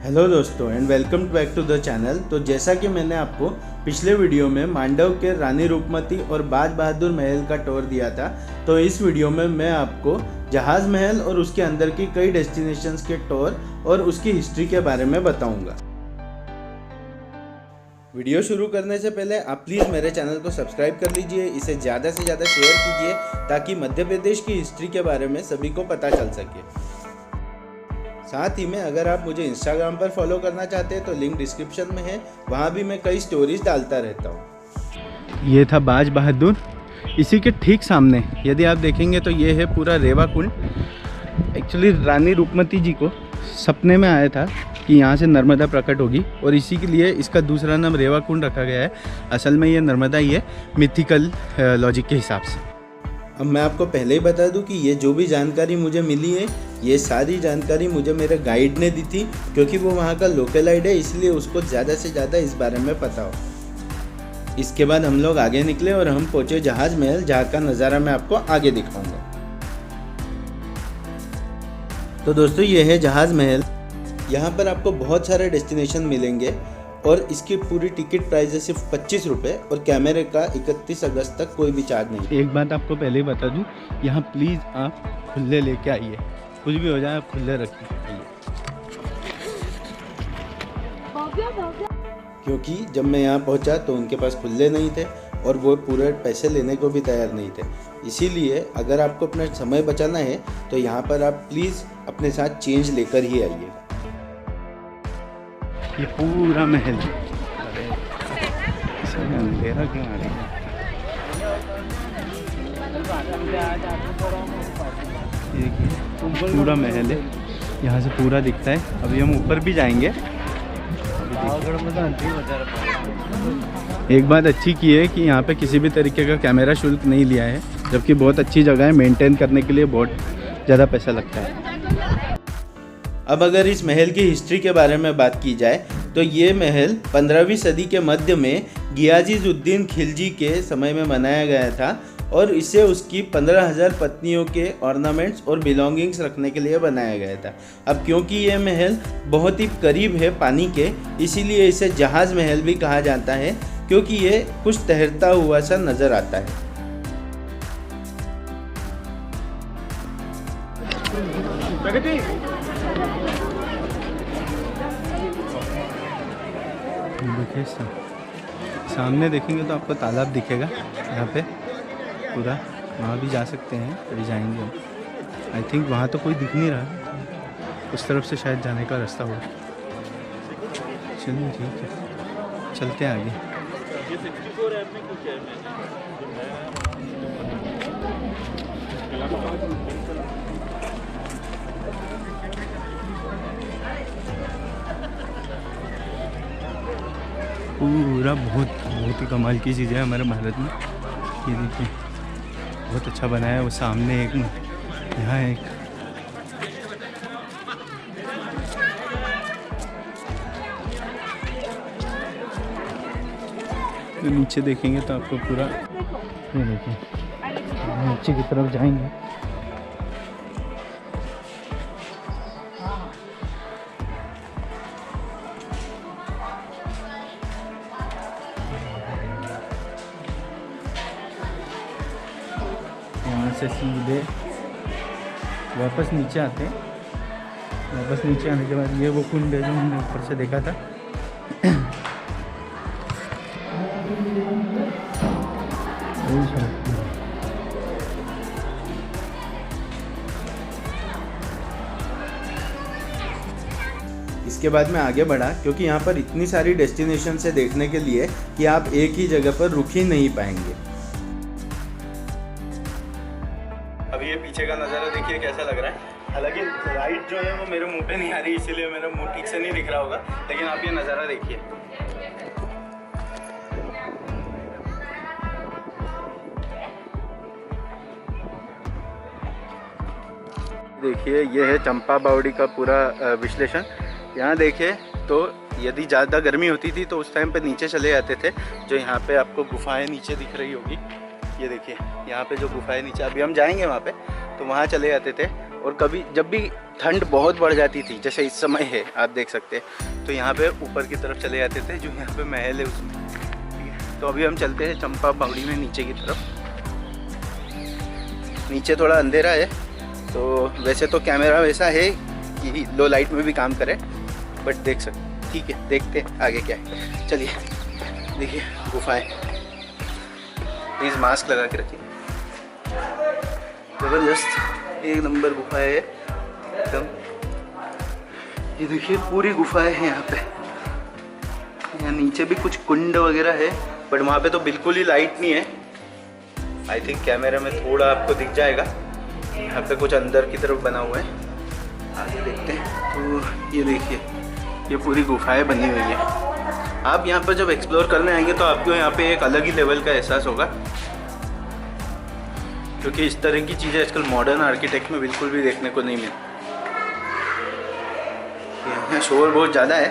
Hello दोस्तों and welcome back to the channel. तो जैसा कि मैंने आपको पिछले वीडियो में मांडव के रानी रूपमती और बाज बहादुर महल का टूर दिया था, तो इस वीडियो में मैं आपको जहाज़ महल और उसके अंदर की कई डेस्टिनेशंस के टूर और उसकी हिस्ट्री के बारे में बताऊंगा। वीडियो शुरू करने से पहले आप प्लीज़ मेरे चैनल को सब्सक्राइब कर लीजिए, इसे ज़्यादा से ज़्यादा शेयर कीजिए ताकि मध्य प्रदेश की हिस्ट्री के बारे में सभी को पता चल सके। साथ ही में अगर आप मुझे इंस्टाग्राम पर फॉलो करना चाहते हैं तो लिंक डिस्क्रिप्शन में है, वहाँ भी मैं कई स्टोरीज डालता रहता हूँ। ये था बाज बहादुर। इसी के ठीक सामने यदि आप देखेंगे तो ये है पूरा रेवा कुंड। एक्चुअली रानी रूपमती जी को सपने में आया था कि यहाँ से नर्मदा प्रकट होगी और इसी के लिए इसका दूसरा नाम रेवा कुंड रखा गया है। असल में ये नर्मदा ही है मिथिकल लॉजिक के हिसाब से। अब मैं आपको पहले ही बता दूं कि ये जो भी जानकारी मुझे मिली है, ये सारी जानकारी मुझे मेरे गाइड ने दी थी, क्योंकि वो वहाँ का लोकलाइड है, इसलिए उसको ज़्यादा से ज़्यादा इस बारे में पता हो। इसके बाद हम लोग आगे निकले और हम पहुँचे जहाज़ महल, जहाँ का नज़ारा मैं आपको आगे दिखाऊंगा। तो दोस्तों ये है जहाज़ महल। यहाँ पर आपको बहुत सारे डेस्टिनेशन मिलेंगे और इसकी पूरी टिकट प्राइस है सिर्फ 25 रुपये और कैमरे का 31 अगस्त तक कोई भी चार्ज नहीं। एक बात आपको पहले ही बता दूँ, यहाँ प्लीज़ आप खुले लेके आइए, कुछ भी हो जाए आप खुले रखिए, क्योंकि जब मैं यहाँ पहुँचा तो उनके पास खुले नहीं थे और वो पूरे पैसे लेने को भी तैयार नहीं थे। इसीलिए अगर आपको अपना समय बचाना है तो यहाँ पर आप प्लीज़ अपने साथ चेंज लेकर ही आइए। ये पूरा महल अंधेरा क्यों आ रही है? पूरा महल है, यहाँ से पूरा दिखता है। अभी हम ऊपर भी जाएंगे। एक बात अच्छी की है कि यहाँ पे किसी भी तरीके का कैमरा शुल्क नहीं लिया है, जबकि बहुत अच्छी जगह है, मेंटेन करने के लिए बहुत ज़्यादा पैसा लगता है। अब अगर इस महल की हिस्ट्री के बारे में बात की जाए तो ये महल 15वीं सदी के मध्य में गियाजुद्दीन खिलजी के समय में बनाया गया था और इसे उसकी 15,000 पत्नियों के ऑर्नामेंट्स और बिलोंगिंग्स रखने के लिए बनाया गया था। अब क्योंकि ये महल बहुत ही करीब है पानी के, इसीलिए इसे जहाज़ महल भी कहा जाता है, क्योंकि ये कुछ तैरता हुआ सा नज़र आता है। देखिए सामने देखेंगे तो आपको तालाब दिखेगा यहाँ पे पूरा, वहाँ भी जा सकते हैं, कभी जाएंगे हम। आई थिंक वहाँ तो कोई दिख नहीं रहा, उस तरफ से शायद जाने का रास्ता होगा। चलिए ठीक है, चलते हैं आगे। पूरा बहुत ही कमाल की चीज़ है हमारे भारत में। ये देखिए बहुत अच्छा बनाया है। वो सामने एक, यहाँ एक, तो नीचे देखेंगे तो आपको पूरा, ये देखिए नीचे की तरफ जाएंगे से सीधे वापस नीचे आते हैं। वापस नीचे आने के बाद ये वो कुंड है जो हमने ऊपर से देखा था। इसके बाद मैं आगे बढ़ा, क्योंकि यहाँ पर इतनी सारी डेस्टिनेशन से देखने के लिए कि आप एक ही जगह पर रुक ही नहीं पाएंगे। अभी ये पीछे का नज़ारा देखिए कैसा लग रहा है। हालांकि लाइट जो है वो मेरे मुंह पे नहीं आ रही, इसीलिए मेरा मुंह ठीक से नहीं दिख रहा होगा, लेकिन आप ये नज़ारा देखिए। देखिए ये है चंपा बावड़ी का पूरा विश्लेषण। यहाँ देखिए तो यदि ज़्यादा गर्मी होती थी तो उस टाइम पे नीचे चले जाते थे, जो यहाँ पे आपको गुफाएं नीचे दिख रही होगी, ये देखिए यहाँ पे जो गुफा है नीचे, अभी हम जाएंगे वहाँ पे, तो वहाँ चले जाते थे। और कभी जब भी ठंड बहुत बढ़ जाती थी, जैसे इस समय है आप देख सकते हैं, तो यहाँ पे ऊपर की तरफ चले जाते थे, जो यहाँ पे महल है उसमें। ठीक है, तो अभी हम चलते हैं चंपा बावड़ी में नीचे की तरफ। नीचे थोड़ा अंधेरा है, तो वैसे तो कैमरा वैसा है कि लो लाइट में भी काम करे, बट देख सकते। ठीक है, देखते हैं आगे क्या है। चलिए, देखिए गुफाएं, प्लीज़ मास्क लगा के रखिए। ज़बरदस्त एक नंबर गुफा है एकदम। ये देखिए पूरी गुफाएं हैं यहाँ पे। यहाँ नीचे भी कुछ कुंड वगैरह है, बट वहाँ पे तो बिल्कुल ही लाइट नहीं है। आई थिंक कैमरे में थोड़ा आपको दिख जाएगा। यहाँ पे कुछ अंदर की तरफ बना हुआ है, आगे देखते हैं। तो ये देखिए, ये पूरी गुफाएं बनी हुई है। आप यहाँ पर जब एक्सप्लोर करने आएंगे तो आपको यहाँ पे एक अलग ही लेवल का एहसास होगा, क्योंकि इस तरह की चीज़ें आजकल मॉडर्न आर्किटेक्ट में बिल्कुल भी देखने को नहीं मिलती। यहाँ शोर बहुत ज़्यादा है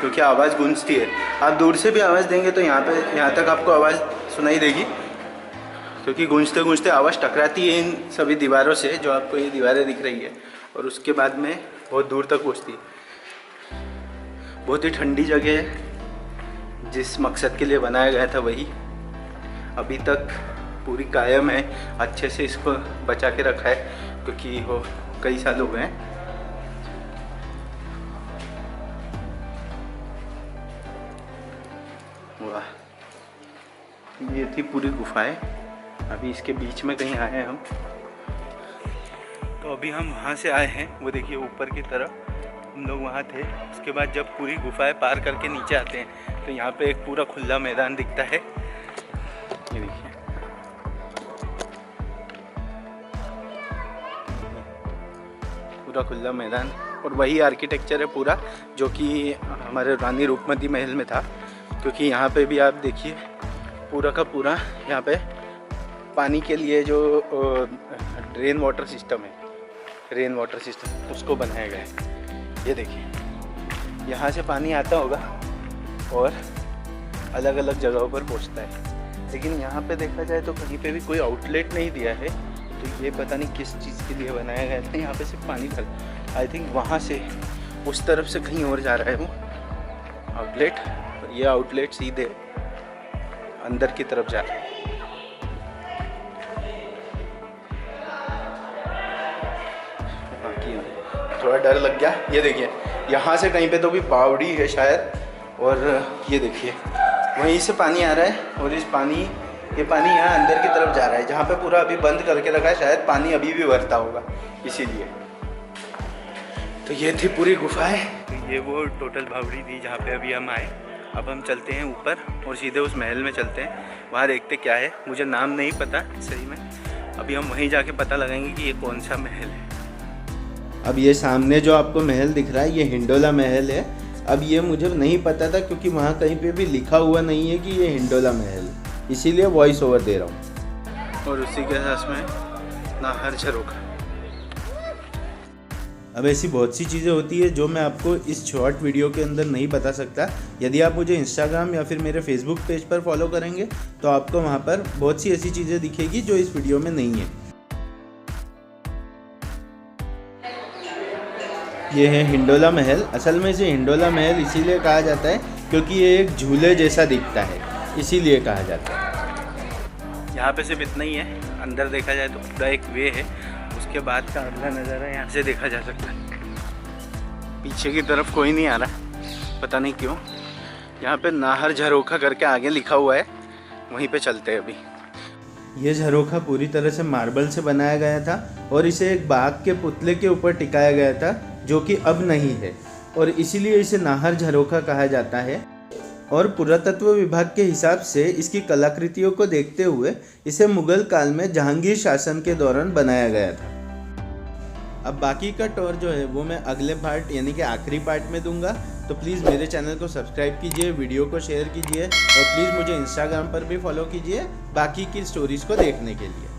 क्योंकि आवाज़ गूंजती है। आप दूर से भी आवाज़ देंगे तो यहाँ तक आपको आवाज़ सुनाई देगी, क्योंकि गूंजते गूंजते आवाज़ टकराती है इन सभी दीवारों से, जो आपको ये दीवारें दिख रही है, और उसके बाद में बहुत दूर तक पहुँचती है। बहुत ही ठंडी जगह है, जिस मकसद के लिए बनाया गया था वही अभी तक पूरी कायम है। अच्छे से इसको बचा के रखा है, क्योंकि वो कई साल हो गए हैं। वाह, ये थी पूरी गुफाएं। अभी इसके बीच में कहीं आए हैं हम, तो अभी हम वहाँ से आए हैं। वो देखिए ऊपर की तरफ हम लोग वहाँ थे। उसके बाद जब पूरी गुफाएं पार करके नीचे आते हैं तो यहाँ पे एक पूरा खुला मैदान दिखता है। ये देखिए, पूरा खुला मैदान, और वही आर्किटेक्चर है पूरा जो कि हमारे रानी रूपमती महल में था। क्योंकि यहाँ पे भी आप देखिए पूरा का पूरा यहाँ पे पानी के लिए जो रेन वाटर सिस्टम है, रेन वाटर सिस्टम उसको बनाया गया है। ये देखिए, यहाँ से पानी आता होगा और अलग अलग जगहों पर पहुँचता है। लेकिन यहाँ पे देखा जाए तो कहीं पे भी कोई आउटलेट नहीं दिया है, तो ये पता नहीं किस चीज़ के लिए बनाया गया था। यहाँ पे सिर्फ पानी था। आई थिंक वहाँ से उस तरफ से कहीं और जा रहा है वो आउटलेट, और ये आउटलेट सीधे अंदर की तरफ जा रहा है। थोड़ा डर लग गया। ये देखिए, यहाँ से कहीं पे तो भी बावड़ी है शायद, और ये देखिए वहीं से पानी आ रहा है, और ये पानी यहाँ अंदर की तरफ जा रहा है, जहाँ पे पूरा अभी बंद करके रखा है। शायद पानी अभी भी भरता होगा, इसीलिए। तो ये थी पूरी गुफाएं। ये वो टोटल बावड़ी थी जहाँ पे अभी हम आए। अब हम चलते हैं ऊपर और सीधे उस महल में चलते हैं। वहाँ देखते क्या है, मुझे नाम नहीं पता सही में। अभी हम वहीं जाके पता लगाएंगे कि ये कौन सा महल है। अब ये सामने जो आपको महल दिख रहा है, ये हिंडोला महल है। अब ये मुझे नहीं पता था, क्योंकि वहाँ कहीं पे भी लिखा हुआ नहीं है कि ये हिंडोला महल, इसीलिए वॉइस ओवर दे रहा हूँ। और उसी के साथ में नाहर झरोखा। अब ऐसी बहुत सी चीज़ें होती है जो मैं आपको इस शॉर्ट वीडियो के अंदर नहीं बता सकता। यदि आप मुझे इंस्टाग्राम या फिर मेरे फेसबुक पेज पर फॉलो करेंगे तो आपको वहाँ पर बहुत सी ऐसी चीज़ें दिखेगी जो इस वीडियो में नहीं है। ये है हिंडोला महल। असल में इसे हिंडोला महल इसीलिए कहा जाता है क्योंकि ये एक झूले जैसा दिखता है, इसीलिए कहा जाता है। यहाँ पे सिर्फ इतना ही है, अंदर देखा जाए तो पूरा एक वे है। उसके बाद का अगला नज़ारा यहाँ से देखा जा सकता है। पीछे की तरफ कोई नहीं आ रहा, पता नहीं क्यों। यहाँ पे नाहर झरोखा करके आगे लिखा हुआ है, वहीं पे चलते हैं अभी। ये झरोखा पूरी तरह से मार्बल से बनाया गया था और इसे एक बाघ के पुतले के ऊपर टिकाया गया था, जो कि अब नहीं है, और इसीलिए इसे नाहर झरोखा कहा जाता है। और पुरातत्व विभाग के हिसाब से इसकी कलाकृतियों को देखते हुए इसे मुगल काल में जहांगीर शासन के दौरान बनाया गया था। अब बाकी का टूर जो है वो मैं अगले पार्ट यानी कि आखिरी पार्ट में दूंगा। तो प्लीज़ मेरे चैनल को सब्सक्राइब कीजिए, वीडियो को शेयर कीजिए, और प्लीज़ मुझे इंस्टाग्राम पर भी फॉलो कीजिए बाकी की स्टोरीज़ को देखने के लिए।